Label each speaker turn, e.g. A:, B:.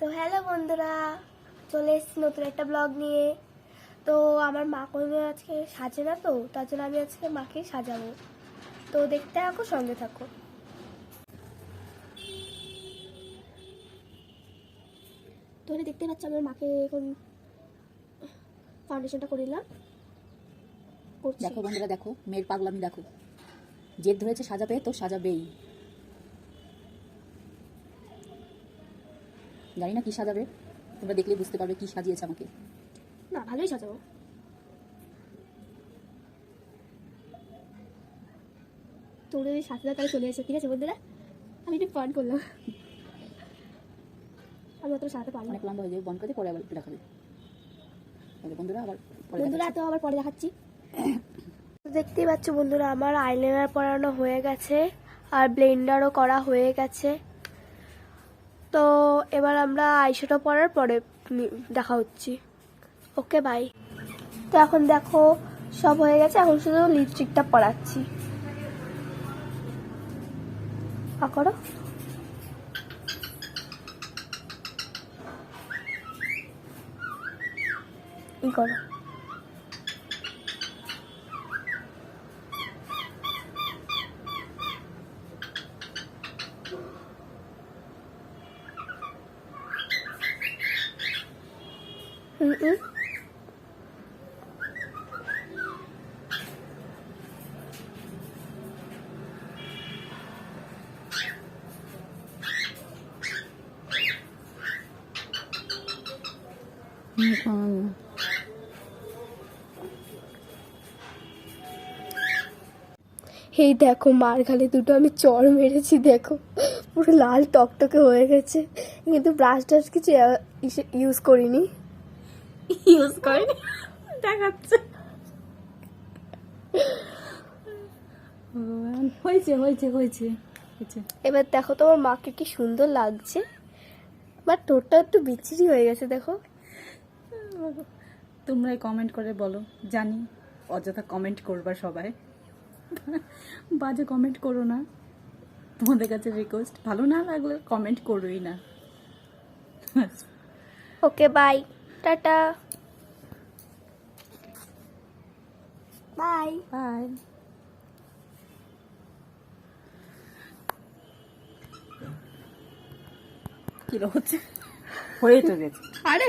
A: তো হ্যালো বন্ধুরা, চলে এসেছি নতুন একটা ব্লগ নিয়ে। তো আমার মা কোনো আজকে সাজে না, তো তার জন্য আমি আজকে মাকেই সাজাবো। তো দেখতে থাকো, সঙ্গে থাকো। তো দেখতে পাচ্ছি আমার মাকে এখন ফাউন্ডেশনটা করে দিলাম।
B: দেখো বন্ধুরা, দেখো মেয়ের পাগলামি দেখো, জেদ ধরেছে সাজাবে তো সাজাবেই। জানি না কি সাজাবে, তোমরা দেখলে বুঝতে পারবে কি সাজিয়েছে আমাকে।
A: না, ভালোই সাজাবো। তোর ওই সাথে তাহলে চলে এসে, ঠিক আছে বন্ধুরা, আমি একটু পয়েন্ট করলাম। আমি অত সাথে পারি
B: অনেক লম্বা হয়ে যাবে, বন্ধ করে পরে আবার দেখাবে। বন্ধুরা আবার
A: বন্ধুরা তো আবার পরে দেখাচ্ছি। দেখতেই পাচ্ছ বন্ধুরা, আমার আইলাইনার পরানো হয়ে গেছে আর ব্লেন্ডারও করা হয়ে গেছে। তো এবার আমরা আইশ্যাডো পরার পরে দেখা হচ্ছে। Okay bye. তো এখন দেখো সব হয়ে গেছে, এখন শুধু লিপস্টিকটা পরাচ্ছি। করো ই করো। এই দেখো মার গালে দুটো আমি চড় মেরেছি, দেখো পুরো লাল টকটকে হয়ে গেছে, কিন্তু ব্রাশ টাশ কিছু ইউজ করিনি।
B: দেখাচ্ছে হয়েছে হয়েছে হয়েছে হয়েছে।
A: এবার দেখো তোমার মাকে কি সুন্দর লাগছে, বাট ঠোঁটটা একটু বিচ্ছিরি হয়ে গেছে। দেখো
B: তোমরাই কমেন্ট করে বলো, জানি অযথা কমেন্ট করবা সবাই, বাজে কমেন্ট করো না, তোমাদের কাছে রিকোয়েস্ট। ভালো না লাগলে কমেন্ট করোই না।
A: Okay bye, tata, bye
B: bye. কি হচ্ছে, হয়ে তো গেছে।
A: আরে